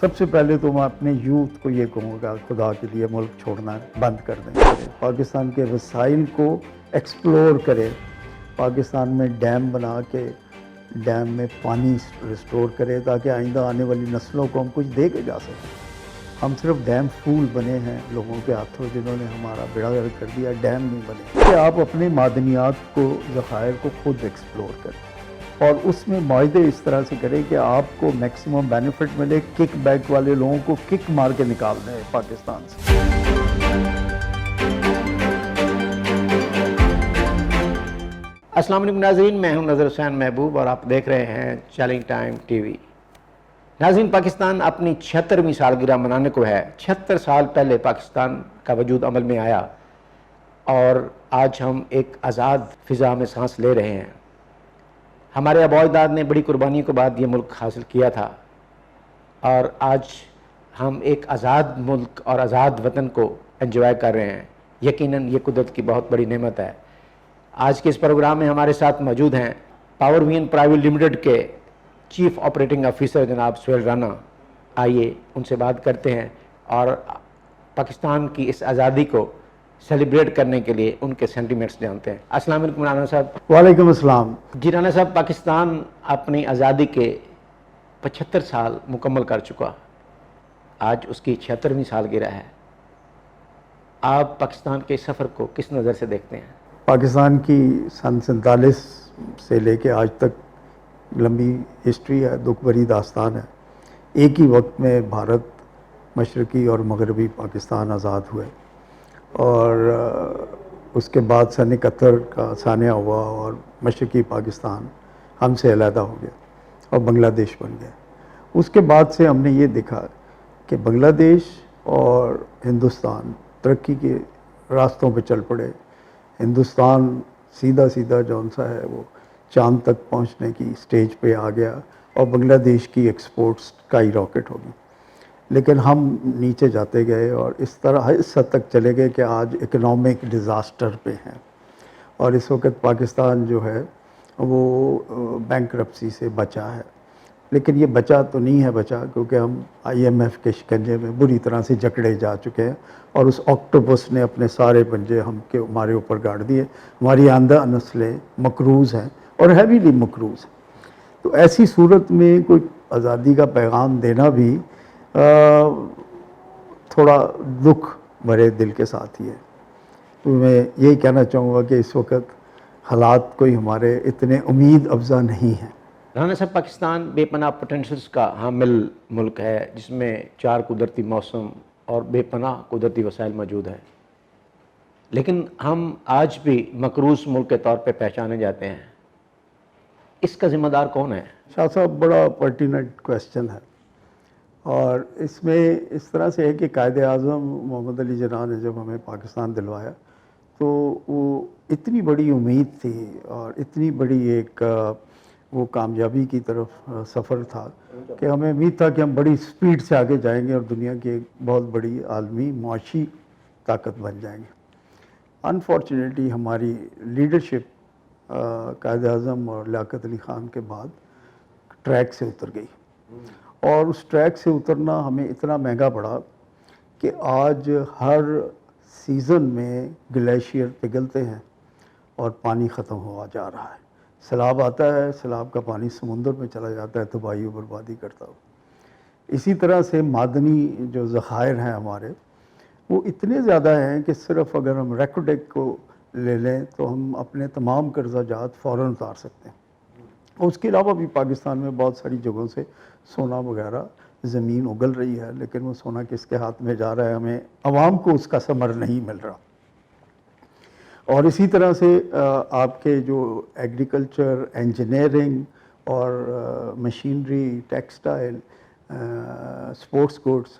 سب سے پہلے تو میں اپنے یوتھ کو یہ کہوں گا خدا کے لیے ملک چھوڑنا بند کر دیں. پاکستان کے وسائل کو ایکسپلور کرے, پاکستان میں ڈیم بنا کے ڈیم میں پانی ریسٹور کرے تاکہ آئندہ آنے والی نسلوں کو ہم کچھ دے کے جا سکیں. ہم صرف ڈیم فول بنے ہیں لوگوں کے ہاتھوں, جنہوں نے ہمارا بیڑا غرق کر دیا, ڈیم نہیں بنے. کہ آپ اپنے معدنیات کو, ذخائر کو خود ایکسپلور کریں اور اس میں معاہدے اس طرح سے کریں کہ آپ کو میکسیمم بینیفٹ ملے. کک بیک والے لوگوں کو کک مار کے نکال دیں پاکستان سے. السلام علیکم ناظرین, میں ہوں نظر حسین محبوب اور آپ دیکھ رہے ہیں چیلنج ٹائم ٹی وی. ناظرین, پاکستان اپنی 76ویں سالگرہ منانے کو ہے. 76 سال پہلے پاکستان کا وجود عمل میں آیا اور آج ہم ایک آزاد فضا میں سانس لے رہے ہیں. ہمارے آباء و اجداد نے بڑی قربانیوں کے بعد یہ ملک حاصل کیا تھا اور آج ہم ایک آزاد ملک اور آزاد وطن کو انجوائے کر رہے ہیں. یقیناً یہ قدرت کی بہت بڑی نعمت ہے. آج کے اس پروگرام میں ہمارے ساتھ موجود ہیں پاور وین پرائیویٹ لمیٹڈ کے چیف آپریٹنگ آفیسر جناب سہیل رانا. آئیے ان سے بات کرتے ہیں اور پاکستان کی اس آزادی کو سیلیبریٹ کرنے کے لیے ان کے سینٹیمنٹس جانتے ہیں. السلام علیکم رانا صاحب. وعلیکم السلام. جی رانا صاحب, پاکستان اپنی آزادی کے 75 سال مکمل کر چکا. آج اس کی 76ویں سالگرہ ہے. آپ پاکستان کے سفر کو کس نظر سے دیکھتے ہیں؟ پاکستان کی سن 47 سے لے کے آج تک لمبی ہسٹری ہے, دکھ بھری داستان ہے. ایک ہی وقت میں بھارت, مشرقی اور مغربی پاکستان آزاد ہوئے اور اس کے بعد سن 71 کا سانحہ ہوا اور مشرقی پاکستان ہم سے علیحدہ ہو گیا اور بنگلہ دیش بن گیا. اس کے بعد سے ہم نے یہ دیکھا کہ بنگلہ دیش اور ہندوستان ترقی کے راستوں پہ چل پڑے. ہندوستان سیدھا جون سا ہے وہ چاند تک پہنچنے کی سٹیج پہ آ گیا اور بنگلہ دیش کی ایکسپورٹس اسکائی راکٹ ہو گئی. لیکن ہم نیچے جاتے گئے اور اس طرح اس حد تک چلے گئے کہ آج اکنامک ڈیزاسٹر پہ ہیں اور اس وقت پاکستان جو ہے وہ بینکرپسی سے بچا ہے. لیکن یہ بچا تو نہیں ہے بچا, کیونکہ ہم IMF کے شکنجے میں بری طرح سے جکڑے جا چکے ہیں اور اس آکٹوپس نے اپنے سارے پنجے ہمارے اوپر گاڑ دیے. ہماری آندہ نسلیں مقروض ہیں اور ہیویلی مقروض ہیں. تو ایسی صورت میں کوئی آزادی کا پیغام دینا بھی تھوڑا دکھ بھرے دل کے ساتھ ہی ہے. تو میں یہی کہنا چاہوں گا کہ اس وقت حالات کوئی ہمارے اتنے امید افزا نہیں ہیں. رانا صاحب, پاکستان بے پناہ پوٹینشلز کا حامل ملک ہے جس میں 4 قدرتی موسم اور بے پناہ قدرتی وسائل موجود ہیں. لیکن ہم آج بھی مقروض ملک کے طور پہ پہچانے جاتے ہیں. اس کا ذمہ دار کون ہے؟ شاہ صاحب, بڑا پرٹیننٹ کویسچن ہے اور اس میں اس طرح سے ہے کہ قائد اعظم محمد علی جناح نے جب ہمیں پاکستان دلوایا تو وہ اتنی بڑی امید تھی اور اتنی بڑی ایک وہ کامیابی کی طرف سفر تھا کہ ہمیں امید تھا کہ ہم بڑی سپیڈ سے آگے جائیں گے اور دنیا کی ایک بہت بڑی عالمی معاشی طاقت بن جائیں گے. انفارچونیٹلی ہماری لیڈرشپ قائد اعظم اور لیاقت علی خان کے بعد ٹریک سے اتر گئی اور اس ٹریک سے اترنا ہمیں اتنا مہنگا پڑا کہ آج ہر سیزن میں گلیشیئر پگھلتے ہیں اور پانی ختم ہوا جا رہا ہے. سیلاب آتا ہے, سیلاب کا پانی سمندر میں چلا جاتا ہے, تباہی و بربادی کرتا ہو. اسی طرح سے معدنی جو ذخائر ہیں ہمارے وہ اتنے زیادہ ہیں کہ صرف اگر ہم ریکوڈیک کو لے لیں تو ہم اپنے تمام قرضہ جات فوراً اتار سکتے ہیں. اس کے علاوہ بھی پاکستان میں بہت ساری جگہوں سے سونا وغیرہ زمین اگل رہی ہے, لیکن وہ سونا کس کے ہاتھ میں جا رہا ہے, ہمیں عوام کو اس کا ثمر نہیں مل رہا. اور اسی طرح سے آپ کے جو ایگریکلچر, انجینئرنگ اور machinery, textile, sports goods,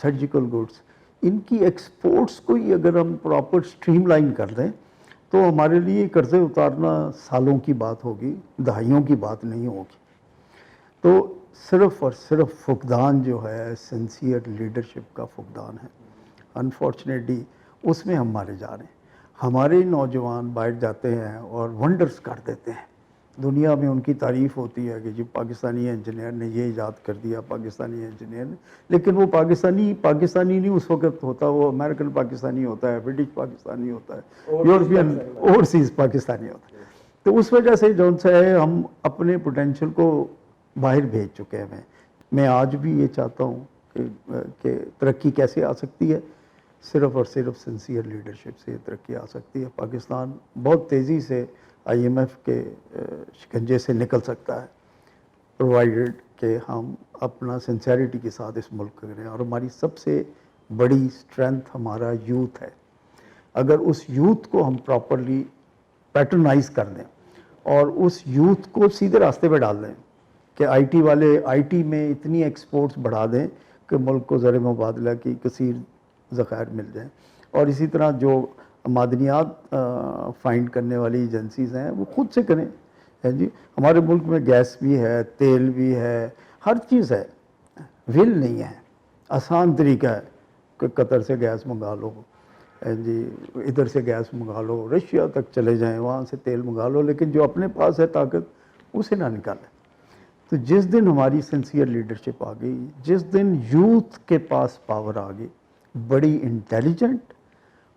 surgical goods, ان کی ایکسپورٹس کو ہی اگر ہم پراپر اسٹریم لائن کر دیں تو ہمارے لیے قرضے اتارنا سالوں کی بات ہوگی, دہائیوں کی بات نہیں ہوگی. تو صرف اور صرف فقدان جو ہے سنسیئر لیڈرشپ کا فقدان ہے. انفارچونیٹلی اس میں ہم مارے جا رہے ہیں. ہمارے نوجوان بیٹھ جاتے ہیں اور ونڈرز کر دیتے ہیں دنیا میں ان کی تعریف ہوتی ہے کہ جی پاکستانی انجینئر نے یہ ایجاد کر دیا، پاکستانی انجینئر نے، لیکن وہ پاکستانی نہیں اس وقت ہوتا، وہ امریکن پاکستانی ہوتا ہے، برٹش پاکستانی ہوتا ہے، یورپین اوورسیز پاکستانی ہوتا ہے۔ تو اس وجہ سے جو ہے ہم اپنے پوٹینشیل کو باہر بھیج چکے ہیں۔ میں آج بھی یہ چاہتا ہوں کہ ترقی کیسے آ سکتی ہے، صرف اور صرف سنسیئر لیڈرشپ سے ترقی آ سکتی ہے۔ پاکستان بہت تیزی سے آئی ایم ایف کے شکنجے سے نکل سکتا ہے، پرووائڈڈ کہ ہم اپنا سنسیئرٹی کے ساتھ اس ملک کو کریں۔ اور ہماری سب سے بڑی اسٹرینتھ ہمارا یوتھ ہے۔ اگر اس یوتھ کو ہم پراپرلی پیٹرنائز کر دیں اور اس یوتھ کو سیدھے راستے پہ ڈال دیں کہ آئی ٹی والے آئی ٹی میں اتنی ایکسپورٹس بڑھا دیں کہ ملک کو زر مبادلہ کی کثیر ذخائر مل جائیں، اور اسی طرح جو معدنیات فائنڈ کرنے والی ایجنسیز ہیں وہ خود سے کریں۔ جی ہمارے ملک میں گیس بھی ہے، تیل بھی ہے، ہر چیز ہے، ول نہیں ہے۔ آسان طریقہ ہے کہ قطر سے گیس منگا لو، جی ادھر سے گیس منگا لو، رشیا تک چلے جائیں، وہاں سے تیل منگا لو، لیکن جو اپنے پاس ہے طاقت اسے نہ نکالیں۔ تو جس دن ہماری سنسیئر لیڈرشپ آ گئی، جس دن یوتھ کے پاس پاور آ گئی، بڑی انٹیلیجنٹ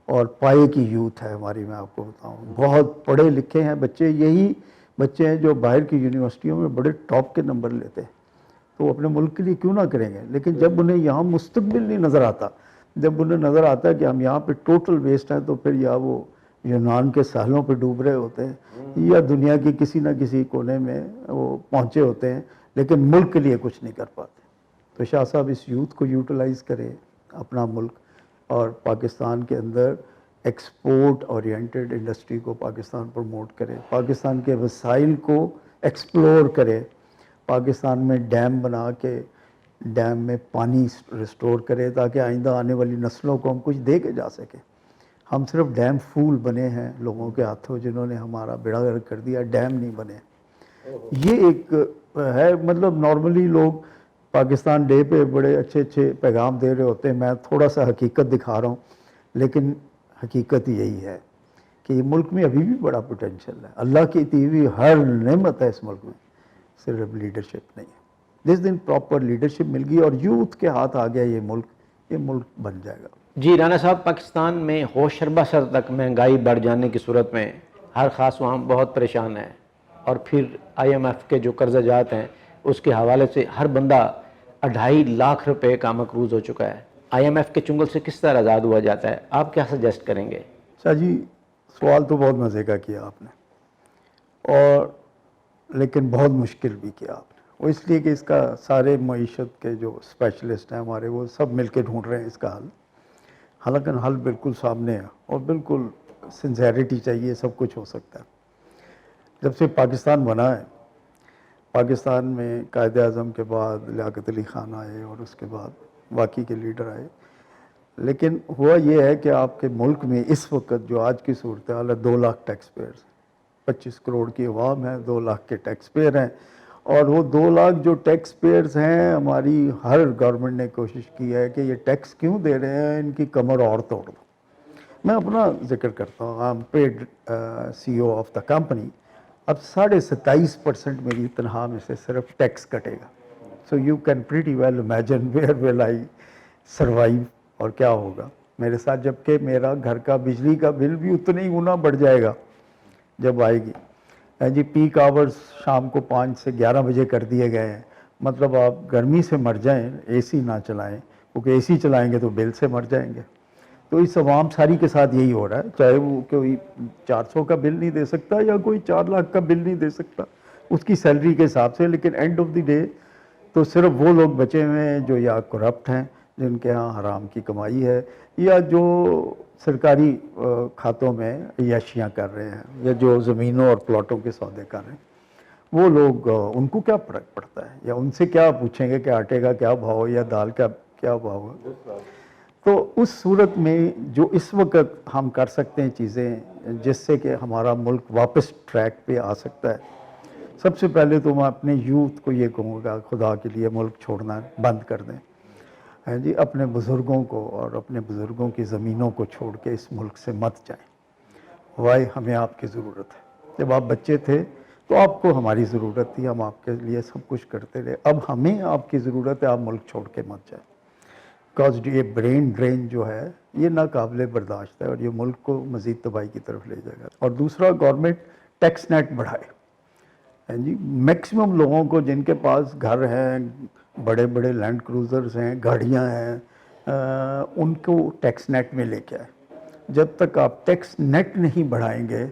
اور پائے کی یوتھ ہے ہماری، میں آپ کو بتاؤں بہت پڑھے لکھے ہیں بچے، یہی بچے ہیں جو باہر کی یونیورسٹیوں میں بڑے ٹاپ کے نمبر لیتے ہیں، تو وہ اپنے ملک کے لیے کیوں نہ کریں گے؟ لیکن جب انہیں یہاں مستقبل نہیں نظر آتا، جب انہیں نظر آتا ہے کہ ہم یہاں پہ ٹوٹل ویسٹ ہیں، تو پھر یا وہ یونان کے ساحلوں پہ ڈوب رہے ہوتے ہیں یا دنیا کی کسی نہ کسی کونے میں وہ پہنچے ہوتے ہیں، لیکن ملک کے لیے کچھ نہیں کر پاتے۔ تو شاہ صاحب اس یوتھ کو یوٹیلائز کریں اپنا ملک، اور پاکستان کے اندر ایکسپورٹ اورینٹڈ انڈسٹری کو پاکستان پروموٹ کرے، پاکستان کے وسائل کو ایکسپلور کرے، پاکستان میں ڈیم بنا کے ڈیم میں پانی ریسٹور کرے تاکہ آئندہ آنے والی نسلوں کو ہم کچھ دے کے جا سکیں۔ ہم صرف ڈیم فول بنے ہیں لوگوں کے ہاتھوں، جنہوں نے ہمارا بیڑا غرق کر دیا، ڈیم نہیں بنے۔ یہ ایک ہے، مطلب نارملی لوگ پاکستان ڈے پہ بڑے اچھے اچھے پیغام دے رہے ہوتے ہیں، میں تھوڑا سا حقیقت دکھا رہا ہوں، لیکن حقیقت یہی ہے کہ یہ ملک میں ابھی بھی بڑا پوٹینشیل ہے، اللہ کی دی ہوئی ہر نعمت ہے اس ملک میں، صرف لیڈرشپ نہیں ہے۔ جس دن پراپر لیڈرشپ مل گئی اور یوتھ کے ہاتھ آ گیا یہ ملک بن جائے گا۔ جی رانا صاحب، پاکستان میں ہوش شربہ سر تک مہنگائی بڑھ جانے کی صورت میں ہر خاص عوام بہت پریشان ہے، اور پھر آئی ایم ایف کے جو قرضہ جات ہیں اس کے حوالے سے ہر بندہ 2.5 لاکھ روپے کا مقروض ہو چکا ہے۔ آئی ایم ایف کے چنگل سے کس طرح آزاد ہوا جاتا ہے؟ آپ کیا سجیسٹ کریں گے؟ شاہ جی سوال تو بہت مزے کا کیا آپ نے، اور لیکن بہت مشکل بھی کیا آپ نے، وہ اس لیے کہ اس کا سارے معیشت کے جو اسپیشلسٹ ہیں ہمارے، وہ سب مل کے ڈھونڈ رہے ہیں اس کا حل، حالانکہ حل بالکل سامنے ہے اور بالکل سنسیئرٹی چاہیے، سب کچھ ہو سکتا ہے۔ جب سے پاکستان بنا ہے، پاکستان میں قائد اعظم کے بعد لیاقت علی خان آئے اور اس کے بعد باقی کے لیڈر آئے، لیکن ہوا یہ ہے کہ آپ کے ملک میں اس وقت جو آج کی صورتحال ہے، 2 لاکھ ٹیکس پیئرز، 25 کروڑ کی عوام ہے، 2 لاکھ کے ٹیکس پیئر ہیں، اور وہ 2 لاکھ جو ٹیکس پیئرز ہیں، ہماری ہر گورنمنٹ نے کوشش کی ہے کہ یہ ٹیکس کیوں دے رہے ہیں، ان کی کمر اور توڑ دو۔ میں اپنا ذکر کرتا ہوں، I am paid C O of the company, اب 27.5% میری تنخواہ میں سے صرف ٹیکس کٹے گا۔ So you can pretty well imagine where will I survive, اور کیا ہوگا میرے ساتھ، جبکہ میرا گھر کا بجلی کا بل بھی اتنا ہی گنا بڑھ جائے گا جب آئے گی۔ جی پیک آورز شام کو 5 سے 11 بجے کر دیے گئے ہیں، مطلب آپ گرمی سے مر جائیں، اے سی نہ چلائیں، کیونکہ اے سی چلائیں گے تو بل سے مر جائیں گے۔ تو اس عوام ساری کے ساتھ یہی ہو رہا ہے، چاہے وہ کوئی 400 کا بل نہیں دے سکتا یا کوئی 4 لاکھ کا بل نہیں دے سکتا اس کی سیلری کے حساب سے، لیکن اینڈ آف دی ڈے تو صرف وہ لوگ بچے ہوئے ہیں جو یا کرپٹ ہیں، جن کے ہاں حرام کی کمائی ہے، یا جو سرکاری کھاتوں میں عیاشیاں کر رہے ہیں، یا جو زمینوں اور پلاٹوں کے سودے کر رہے ہیں، وہ لوگ ان کو کیا فرق پڑتا ہے، یا ان سے کیا پوچھیں گے کہ آٹے کا کیا بھاؤ یا دال کا کیا بھاؤ ہے۔ تو اس صورت میں جو اس وقت ہم کر سکتے ہیں چیزیں جس سے کہ ہمارا ملک واپس ٹریک پہ آ سکتا ہے، سب سے پہلے تو میں اپنے یوتھ کو یہ کہوں گا، خدا کے لیے ملک چھوڑنا بند کر دیں، ہیں جی، اپنے بزرگوں کو اور اپنے بزرگوں کی زمینوں کو چھوڑ کے اس ملک سے مت جائیں، وائی ہمیں آپ کی ضرورت ہے۔ جب آپ بچے تھے تو آپ کو ہماری ضرورت تھی, ہم آپ کے لیے سب کچھ کرتے رہے. اب ہمیں آپ کی ضرورت ہے, آپ ملک چھوڑ کے مت جائیں. بیکاز یہ برین ڈرین جو ہے یہ ناقابل برداشت ہے اور یہ ملک کو مزید تباہی کی طرف لے جائے گا. اور دوسرا, گورنمنٹ ٹیکس نیٹ بڑھائے. جی میکسیمم لوگوں کو جن کے پاس گھر ہیں, بڑے بڑے لینڈ کروزرز ہیں, گاڑیاں ہیں, ان کو ٹیکس نیٹ میں لے کے آئے. جب تک آپ ٹیکس نیٹ نہیں بڑھائیں گے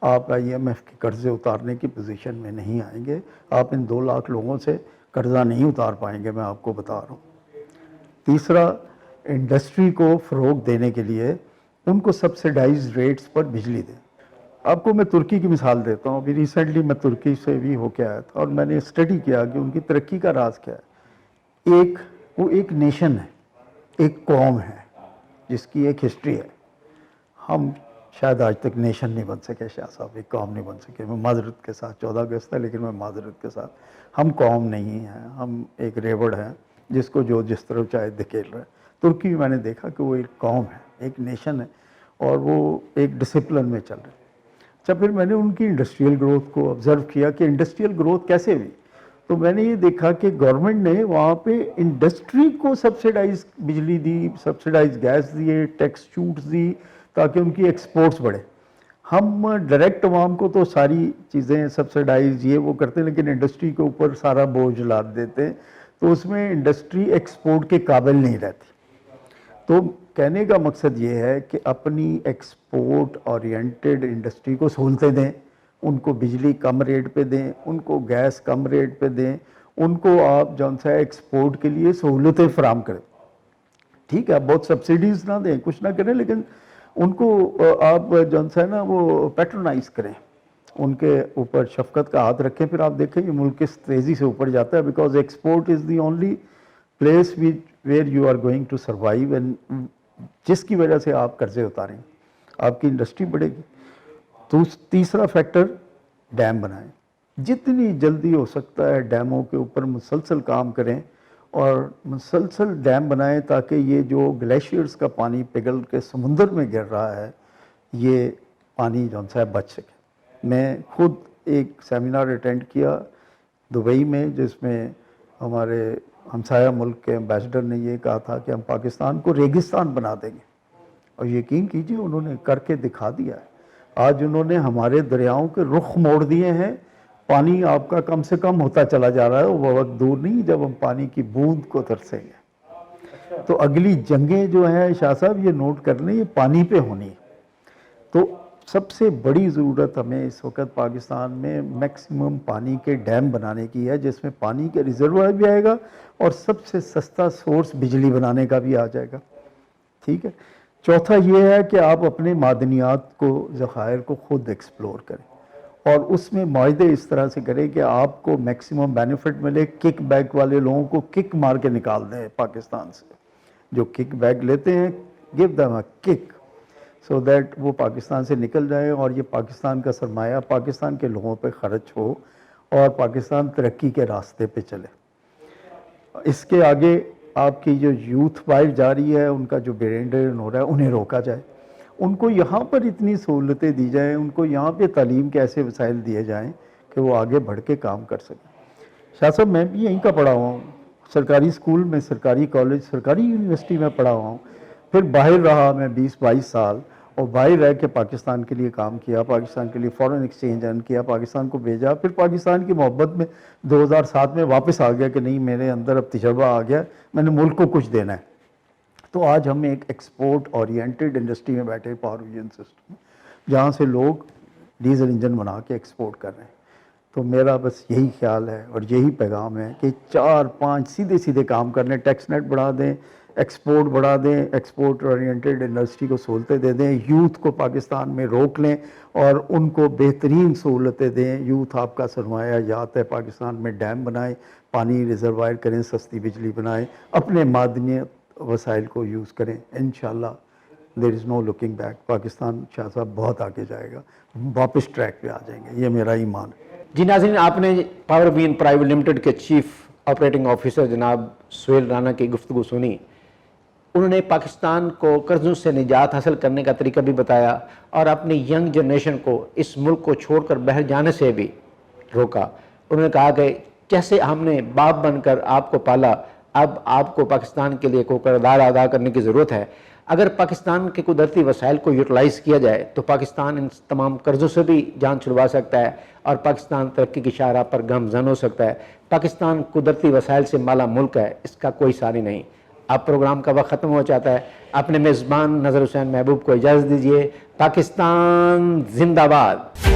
آپ IMF کے قرضے اتارنے کی پوزیشن میں نہیں آئیں گے. آپ ان 2 لاکھ لوگوں سے قرضہ نہیں اتار پائیں گے, میں آپ کو بتا رہا ہوں. تیسرا, انڈسٹری کو فروغ دینے کے لیے ان کو سبسیڈائز ریٹس پر بجلی دیں. آپ کو میں ترکی کی مثال دیتا ہوں. ابھی ریسنٹلی میں ترکی سے بھی ہو کے آیا تھا اور میں نے اسٹڈی کیا کہ ان کی ترقی کا راز کیا ہے. وہ ایک نیشن ہے, ایک قوم ہے جس کی ایک ہسٹری ہے. ہم شاید آج تک نیشن نہیں بن سکے شاہ صاحب, ایک قوم نہیں بن سکے. میں معذرت کے ساتھ, 14 اگست ہے لیکن میں معذرت کے ساتھ, ہم قوم نہیں ہیں, ہم ایک ریوڑ ہیں جس کو جو جس طرف چاہے دھکیل رہا ہے. ترکی میں نے دیکھا کہ وہ ایک قوم ہے, ایک نیشن ہے اور وہ ایک ڈسپلن میں چل رہے ہیں. اچھا, پھر میں نے ان کی انڈسٹریل گروتھ کو آبزرو کیا کہ انڈسٹریل گروتھ کیسے ہوئی. تو میں نے یہ دیکھا کہ گورنمنٹ نے وہاں پہ انڈسٹری کو سبسیڈائز بجلی دی, سبسیڈائز گیس دیے, ٹیکس چھوٹ دی تاکہ ان کی ایکسپورٹس بڑھے. ہم ڈائریکٹ عوام کو تو ساری چیزیں سبسیڈائز یہ وہ کرتے ہیں لیکن انڈسٹری کے اوپر سارا بوجھ لاد دیتے ہیں, تو اس میں انڈسٹری ایکسپورٹ کے قابل نہیں رہتی. تو کہنے کا مقصد یہ ہے کہ اپنی ایکسپورٹ اورینٹڈ انڈسٹری کو سہولتیں دیں, ان کو بجلی کم ریٹ پہ دیں, ان کو گیس کم ریٹ پہ دیں, ان کو آپ جون سا ایکسپورٹ کے لیے سہولتیں فراہم کریں. ٹھیک ہے, بہت سبسڈیز نہ دیں, کچھ نہ کریں, لیکن ان کو آپ جون سا ہے نا وہ پیٹرونائز کریں, ان کے اوپر شفقت کا ہاتھ رکھیں. پھر آپ دیکھیں یہ ملک کس تیزی سے اوپر جاتا ہے. Because export is the only place where you are going to survive, and جس کی وجہ سے آپ قرضے اتاریں, آپ کی انڈسٹری بڑھے گی. تو تیسرا فیکٹر, ڈیم بنائیں. جتنی جلدی ہو سکتا ہے ڈیموں کے اوپر مسلسل کام کریں اور مسلسل ڈیم بنائیں تاکہ یہ جو گلیشیئرز کا پانی پگھل کے سمندر میں گر رہا ہے یہ پانی جون سا ہے بچ سکے. میں خود ایک سیمینار اٹینڈ کیا دبئی میں جس میں ہمارے ہمسایہ ملک کے امبیسڈر نے یہ کہا تھا کہ ہم پاکستان کو ریگستان بنا دیں گے, اور یقین کیجئے انہوں نے کر کے دکھا دیا ہے. آج انہوں نے ہمارے دریاؤں کے رخ موڑ دیے ہیں, پانی آپ کا کم سے کم ہوتا چلا جا رہا ہے. وہ وقت دور نہیں جب ہم پانی کی بوند کو ترسیں گے. تو اگلی جنگیں جو ہیں شاہ صاحب یہ نوٹ کر لیں, یہ پانی پہ ہونی ہے. تو سب سے بڑی ضرورت ہمیں اس وقت پاکستان میں میکسیمم پانی کے ڈیم بنانے کی ہے جس میں پانی کے ریزروائر بھی آئے گا اور سب سے سستا سورس بجلی بنانے کا بھی آ جائے گا. ٹھیک ہے. چوتھا یہ ہے کہ آپ اپنے معدنیات کو, ذخائر کو خود ایکسپلور کریں اور اس میں معاہدے اس طرح سے کریں کہ آپ کو میکسیمم بینیفٹ ملے. کک بیک والے لوگوں کو کک مار کے نکال دیں پاکستان سے. جو کک بیک لیتے ہیں gave them a kick so that وہ پاکستان سے نکل جائے اور یہ پاکستان کا سرمایہ پاکستان کے لوگوں پہ خرچ ہو اور پاکستان ترقی کے راستے پہ چلے. اس کے آگے آپ کی جو یوتھ باہر جا رہی ہے, ان کا جو برین ڈرین ہو رہا ہے, انہیں روکا جائے. ان کو یہاں پر اتنی سہولتیں دی جائیں, ان کو یہاں پہ تعلیم کے ایسے وسائل دیے جائیں کہ وہ آگے بڑھ کے کام کر سکیں. شاہ صاحب میں بھی یہیں کا پڑھا ہوا ہوں, سرکاری اسکول میں, سرکاری کالج, سرکاری یونیورسٹی میں پڑھا ہوا ہوں. پھر باہر رہا میں 20-22 سال اور باہر رہ کے پاکستان کے لیے کام کیا, پاکستان کے لیے فورن ایکسچینج ارن کیا, پاکستان کو بھیجا. پھر پاکستان کی محبت میں 2007 میں واپس آ گیا کہ نہیں میرے اندر اب تجربہ آ گیا, میں نے ملک کو کچھ دینا ہے. تو آج ہم ایک ایکسپورٹ اورینٹڈ انڈسٹری میں بیٹھے, پاور ویژن سسٹم, جہاں سے لوگ ڈیزل انجن بنا کے ایکسپورٹ کر رہے ہیں. تو میرا بس یہی خیال ہے اور یہی پیغام ہے کہ 4-5 سیدھے سیدھے کام کر لیں. ٹیکس نیٹ بڑھا دیں, ایکسپورٹ بڑھا دیں, ایکسپورٹ اورینٹڈ انڈسٹری کو سہولتیں دے دیں, یوتھ کو پاکستان میں روک لیں اور ان کو بہترین سہولتیں دیں. یوتھ آپ کا سرمایہ جات ہے, پاکستان میں ڈیم بنائیں, پانی ریزروائر کریں, سستی بجلی بنائیں, اپنے معدنی وسائل کو یوز کریں. انشاءاللہ دیر از نو لکنگ بیک. پاکستان شاہ صاحب بہت آگے جائے گا, واپس ٹریک پہ آ جائیں گے, یہ میرا ایمان ہے. جی ناظرین, آپ نے پاور وین پرائیویٹ لمیٹڈ کے چیف آپریٹنگ آفیسر جناب سہیل رانا کی گفتگو سنی. انہوں نے پاکستان کو قرضوں سے نجات حاصل کرنے کا طریقہ بھی بتایا اور اپنی ینگ جنریشن کو اس ملک کو چھوڑ کر باہر جانے سے بھی روکا. انہوں نے کہا کہ جیسے ہم نے باپ بن کر آپ کو پالا، اب آپ کو پاکستان کے لیے کوئی کردار ادا کرنے کی ضرورت ہے. اگر پاکستان کے قدرتی وسائل کو یوٹیلائز کیا جائے تو پاکستان ان تمام قرضوں سے بھی جان چھڑوا سکتا ہے اور پاکستان ترقی کی شاہراہ پر گامزن ہو سکتا ہے. پاکستان قدرتی وسائل سے مالا ملک ہے، اس کا کوئی ثانی نہیں. اب پروگرام کا وقت ختم ہو جاتا ہے. اپنے میزبان نظر حسین محبوب کو اجازت دیجیے. پاکستان زندہ باد.